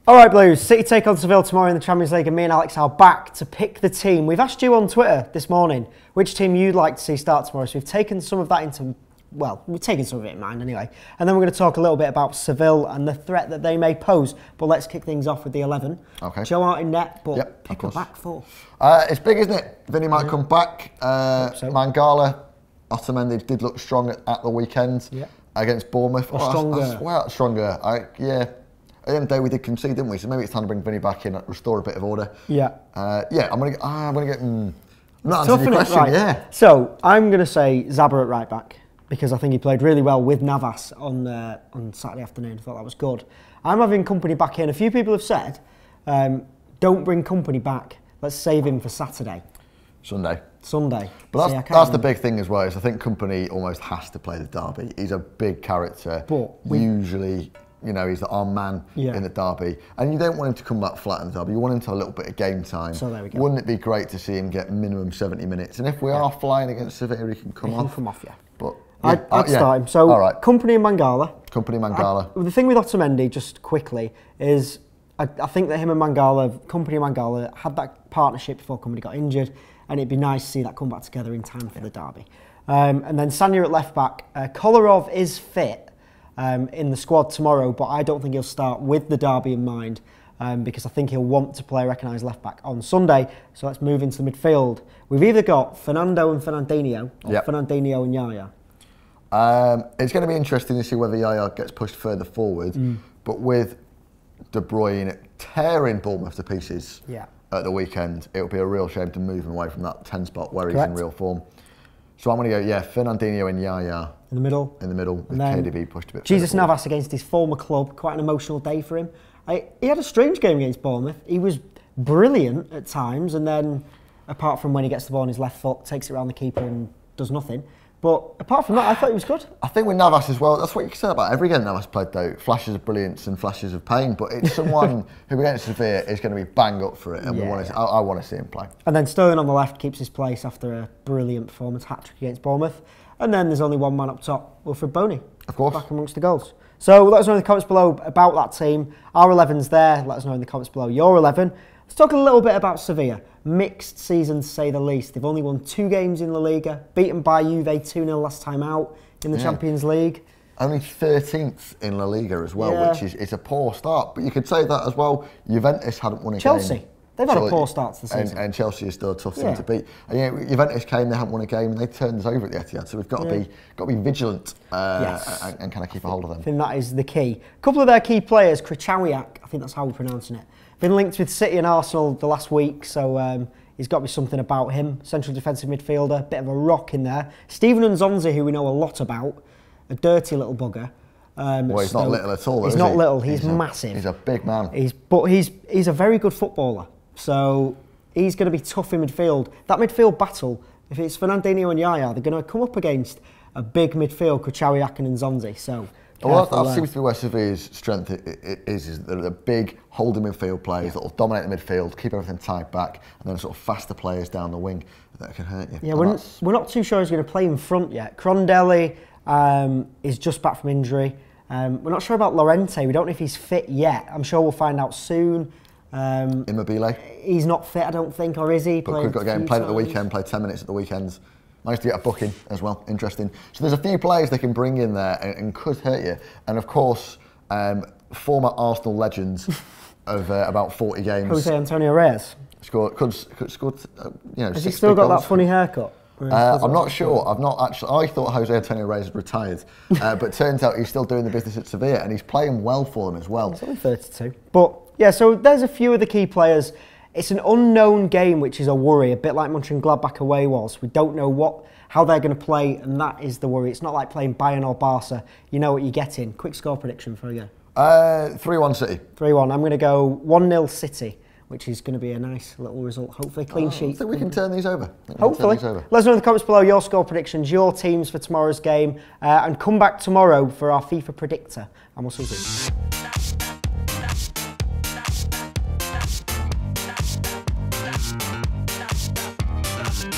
All right, Blues. City take on Sevilla tomorrow in the Champions League, and me and Alex are back to pick the team. We've asked you on Twitter this morning which team you'd like to see start tomorrow, so we've taken some of that into, well, we've taken some of it in mind anyway. And then we're going to talk a little bit about Sevilla and the threat that they may pose. But let's kick things off with the 11. Okay. Joe out in net, but pick a back four. It's big, isn't it? Vinny might come back. So. Mangala, Otamendi did look strong at the weekend against Bournemouth. Stronger. Stronger. At the end of the day, we did concede, didn't we? So maybe it's time to bring Vinny back in and restore a bit of order. I'm gonna get. Not answering your question. Right. So I'm gonna say Zabra at right back because I think he played really well with Navas on Saturday afternoon. I thought that was good. I'm having Company back in. A few people have said, don't bring Company back. Let's save him for Saturday. Sunday. But that's the big thing as well. Is I think Company almost has to play the derby. He's a big character. But usually, you know, he's the arm man in the derby, and you don't want him to come back flat in the derby. You want him to have a little bit of game time. So there we go. Wouldn't it be great to see him get minimum 70 minutes? And if we are flying against Sevilla, he can come off. But I'd start him. So Company and Mangala. The thing with Otamendi, just quickly, is I think that him and Company and Mangala had that partnership before Company got injured, and it'd be nice to see that come back together in time for the derby. And then Sanya at left back. Kolarov is fit in the squad tomorrow, but I don't think he'll start with the derby in mind because I think he'll want to play a recognised left back on Sunday. So let's move into the midfield. We've either got Fernando and Fernandinho or Fernandinho and Yaya. It's going to be interesting to see whether Yaya gets pushed further forward, but with De Bruyne tearing Bournemouth to pieces at the weekend, it would be a real shame to move him away from that 10 spot where he's in real form. So I'm going to go, Fernandinho and Yaya. In the middle, with KDB pushed a bit. Jesus Navas against his former club, quite an emotional day for him. He had a strange game against Bournemouth. He was brilliant at times, and then apart from when he gets the ball on his left foot, takes it around the keeper and does nothing. But apart from that, I thought he was good. I think with Navas as well, that's what you can say about every game Navas played though. Flashes of brilliance and flashes of pain, but it's someone who against Sevilla is going to be bang up for it, and I want to see him play. And then Sterling on the left keeps his place after a brilliant performance, hat-trick against Bournemouth. And then there's only one man up top, Wilfred Boney. Of course. Back amongst the goals. So let us know in the comments below about that team. Our 11's there. Let us know in the comments below your 11. Let's talk a little bit about Sevilla. Mixed season to say the least. They've only won 2 games in La Liga. Beaten by Juve 2-0 last time out in the Champions League. Only 13th in La Liga as well, which is a poor start. But you could say that as well. Juventus hadn't won a game. Chelsea. They've had a poor start to the season. And Chelsea is still a tough team to beat. And, Juventus came, they haven't won a game, and they turned us over at the Etihad. So we've got to be vigilant and kind of keep a hold of them. I think that is the key. A couple of their key players, Krychowiak, I think that's how we're pronouncing it, been linked with City and Arsenal the last week, so he's got to be something about him. Central defensive midfielder, bit of a rock in there. Stephen Nzonzi, who we know a lot about, a dirty little bugger. Well, he's not little at all. He's not little. He's massive. He's a big man. He's a very good footballer. So he's going to be tough in midfield. That midfield battle, if it's Fernandinho and Yaya, they're going to come up against a big midfield, Krychowiak and Nzonzi. So that seems to be where Sevilla's strength is the big holding midfield players that will dominate the midfield, keep everything tied back, and then sort of faster players down the wing that can hurt you. Yeah, we're not too sure he's going to play in front yet. Crondelli is just back from injury. We're not sure about Llorente. We don't know if he's fit yet. I'm sure we'll find out soon. Immobile. He's not fit, I don't think, or is he? But we've got to get him played at the weekend, played 10 minutes at the weekends. Managed to get a booking as well, interesting. So there's a few players they can bring in there and could hurt you. And of course, former Arsenal legends of about 40 games. Jose Antonio Reyes. Scored, Has he still got that funny haircut? I'm not sure. I thought Jose Antonio Reyes had retired, but turns out he's still doing the business at Sevilla, and he's playing well for them as well. He's only 32. But yeah, so there's a few of the key players. It's an unknown game, which is a worry, a bit like Mönchengladbach away was. We don't know how they're going to play, and that is the worry. It's not like playing Bayern or Barca. You know what you're getting. Quick score prediction for you. 3-1 City. 3-1. I'm going to go 1-0 City, which is going to be a nice little result. Hopefully clean sheet. I think we can turn these over. Hopefully. Let us know in the comments below your score predictions, your teams for tomorrow's game, and come back tomorrow for our FIFA predictor, and we'll see you soon.